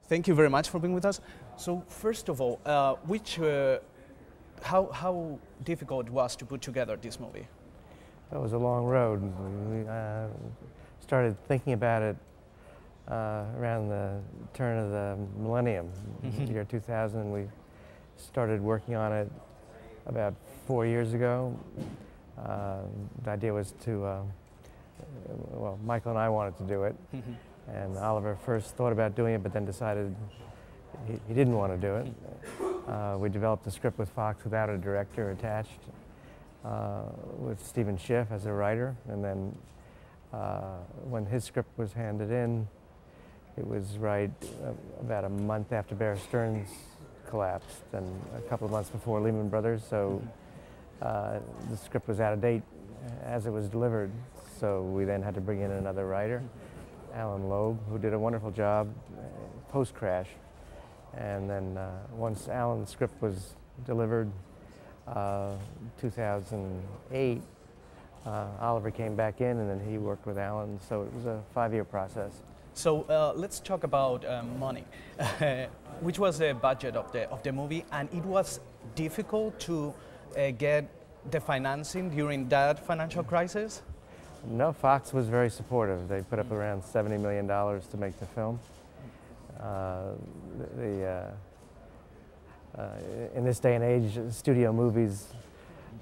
Thank you very much for being with us. So first of all, how difficult it was to put together this movie? It was a long road. We started thinking about it around the turn of the millennium, the year 2000. We started working on it about 4 years ago. The idea was to, well, Michael and I wanted to do it, and Oliver first thought about doing it, but then decided he didn't want to do it. We developed a script with Fox without a director attached, with Stephen Schiff as a writer, and then when his script was handed in, it was about a month after Bear Stearns collapsed and a couple of months before Lehman Brothers, so the script was out of date as it was delivered, so we then had to bring in another writer, Alan Loeb, who did a wonderful job post-crash. And then once Alan's script was delivered, 2008, Oliver came back in, and then he worked with Alan, so it was a 5-year process. So let's talk about money, which was the budget of the movie, and it was difficult to get the financing during that financial crisis? No, Fox was very supportive. They put up around $70 million to make the film. In this day and age, studio movies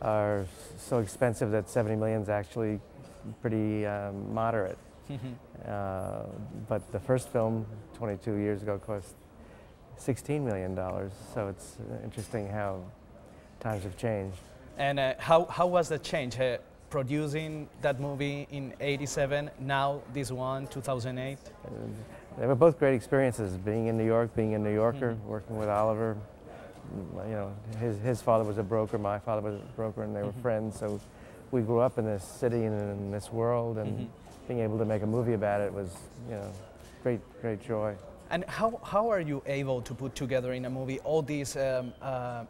are so expensive that $70 million is actually pretty moderate. But the first film, 22 years ago, cost $16 million. So it's interesting how times have changed. And how was the change? Producing that movie in '87, now this one, 2008? They were both great experiences, being in New York, being a New Yorker, working with Oliver. You know, his father was a broker, my father was a broker, and they were friends, so we grew up in this city and in this world, and being able to make a movie about it was, you know, great joy. And how are you able to put together in a movie all these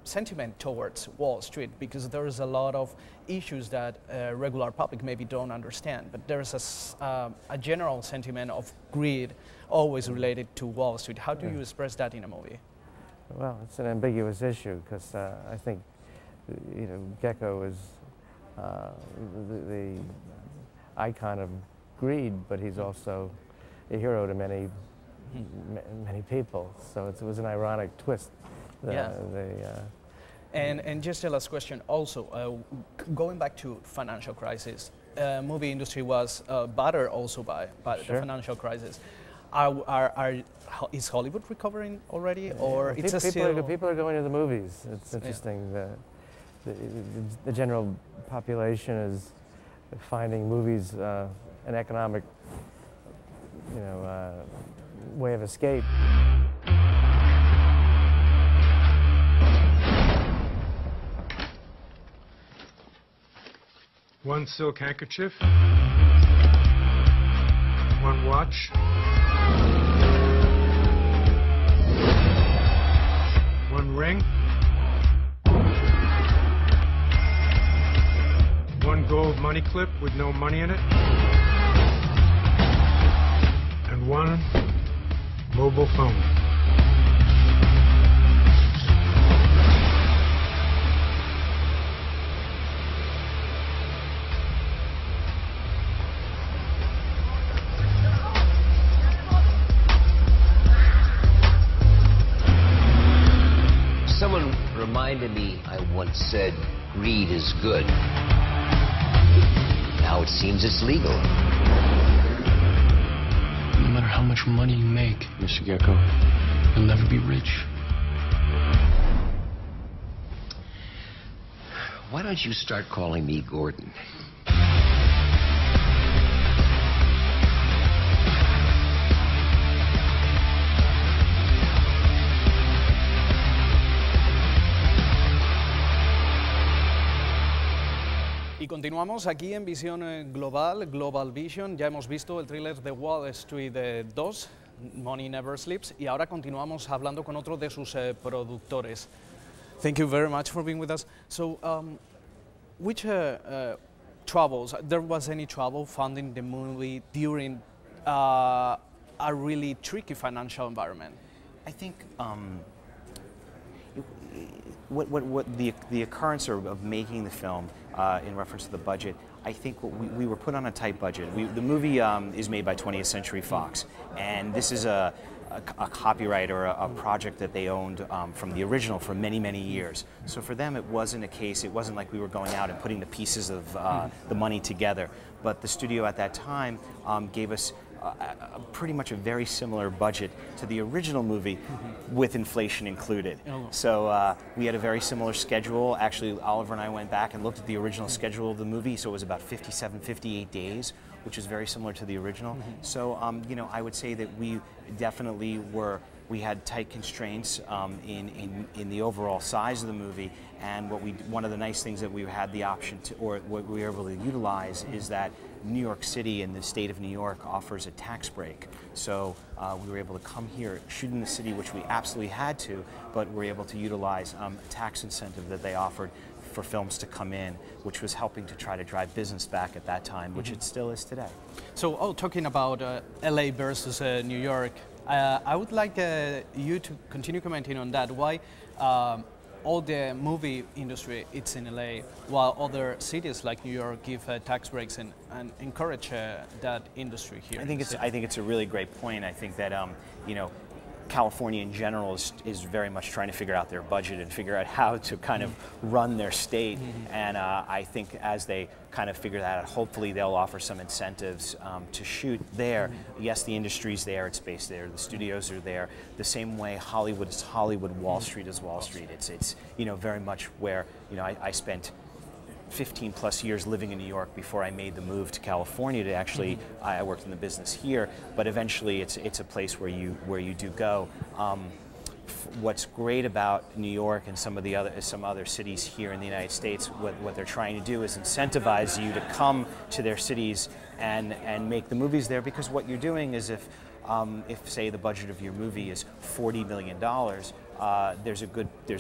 sentiment towards Wall Street? Because there's a lot of issues that regular public maybe don't understand, but there's a general sentiment of greed always related to Wall Street. How do you express that in a movie? Well, it's an ambiguous issue because I think, you know, Gecko is the icon of greed, but he's also a hero to many people, so it was an ironic twist. And just a last question also, going back to financial crisis, movie industry was battered also by the financial crisis. Is Hollywood recovering already, or it's people are going to the movies? It's interesting. The general population is finding movies an economic, you know, way of escape. One silk handkerchief, one watch, one ring, one gold money clip with no money in it, and one mobile phone. Someone reminded me I once said greed is good. Now it seems it's legal. No matter how much money you make, Mr. Gecko, you'll never be rich. Why don't you start calling me Gordon? Y continuamos aquí en Visión Global, Global Vision. Ya hemos visto el thriller de Wall Street 2, Money Never Sleeps, y ahora continuamos hablando con otro de sus productores. Thank you very much for being with us. So, which troubles, there was any trouble funding the movie during a really tricky financial environment? I think what the occurrence of making the film in reference to the budget, I think we were put on a tight budget. The movie is made by 20th Century Fox, and this is a copyright or a project that they owned from the original for many, many years. So for them, it wasn't a case, it wasn't like we were going out and putting the pieces of the money together. But the studio at that time gave us pretty much a very similar budget to the original movie with inflation included. So we had a very similar schedule. Actually, Oliver and I went back and looked at the original schedule of the movie, so it was about 57, 58 days, which is very similar to the original. So, you know, I would say that we definitely we had tight constraints in the overall size of the movie, and one of the nice things that we had the option to, or what we were able to utilize, is that New York City and the state of New York offers a tax break. So we were able to come here, shoot in the city, which we absolutely had to, but we were able to utilize a tax incentive that they offered for films to come in, which was helping to try to drive business back at that time, which it still is today. So, talking about LA versus New York, I would like you to continue commenting on that. Why all the movie industry it's in LA, while other cities like New York give tax breaks and encourage that industry here? I think it's a really great point. I think that you know, California in general is very much trying to figure out their budget and figure out how to kind of run their state. And I think as they kind of figure that out, hopefully they'll offer some incentives to shoot there. Yes, the industry's there, it's based there, the studios are there. The same way Hollywood is Hollywood, Wall Street is Wall Street. It's you know, very much where, you know, I spent 15 plus years living in New York before I made the move to California to actually, I worked in the business here, but eventually it's a place where you do go. What's great about New York and some other cities here in the United States, what they're trying to do is incentivize you to come to their cities and make the movies there, because what you're doing is if say the budget of your movie is $40 million, there's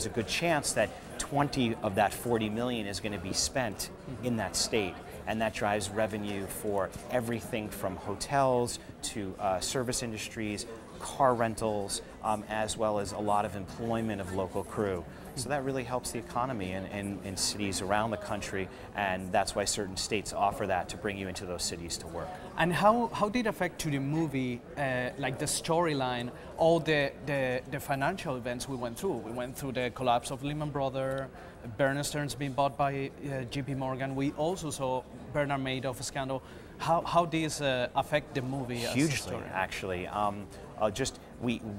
a good chance that 20 of that 40 million is going to be spent in that state, and that drives revenue for everything from hotels to service industries, car rentals, as well as a lot of employment of local crew. So that really helps the economy in cities around the country, and that's why certain states offer that to bring you into those cities to work. And how did it affect to the movie, like the storyline, all the financial events we went through? We went through the collapse of Lehman Brothers, Bear Stearns being bought by JP Morgan. We also saw Bernard Madoff scandal. How this affect the movie? Hugely, actually.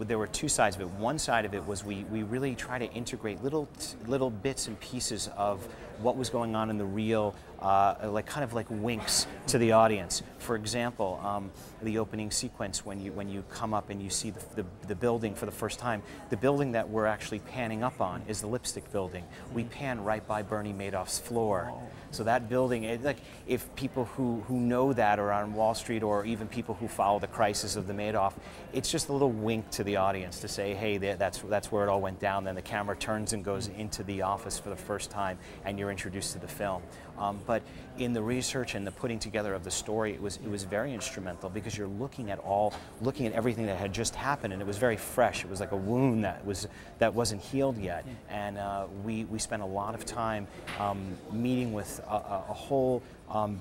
There were two sides of it. One side of it was we really try to integrate little bits and pieces of what was going on in the real, kind of like winks to the audience. For example, the opening sequence when you come up and you see the building for the first time. The building that we're actually panning up on is the Lipstick Building. We pan right by Bernie Madoff's floor. So that building, like, if people who know that are on Wall Street, or even people who follow the crisis of the Madoff, it's just a little wink to the audience to say, hey, that's where it all went down. Then the camera turns and goes into the office for the first time, and you're introduced to the film. But in the research and the putting together of the story, it was very instrumental, because you're looking at everything that had just happened, and it was very fresh. It was like a wound that wasn't healed yet, and we spent a lot of time meeting with a whole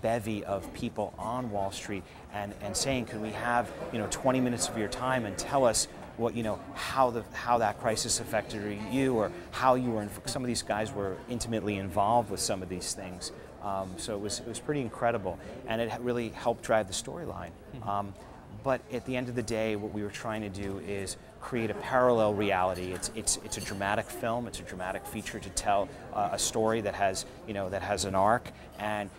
bevy of people on Wall Street and saying, can we have 20 minutes of your time and tell us what, how that crisis affected you, or how you were. Some of these guys were intimately involved with some of these things. So it was pretty incredible, and it really helped drive the storyline. But at the end of the day, what we were trying to do is create a parallel reality. It's a dramatic film. It's a dramatic feature to tell a story that has an arc, and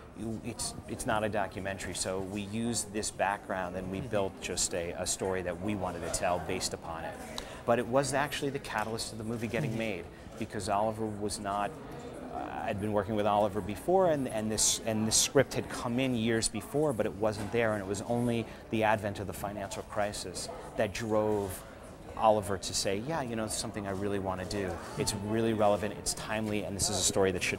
it's not a documentary. So we used this background, and we built just a story that we wanted to tell based upon it. But it was actually the catalyst of the movie getting made, because Oliver was not. I'd been working with Oliver before, and this script had come in years before, but it wasn't there, and it was only the advent of the financial crisis that drove Oliver to say, yeah, it's something I really want to do. It's really relevant, it's timely, and this is a story that should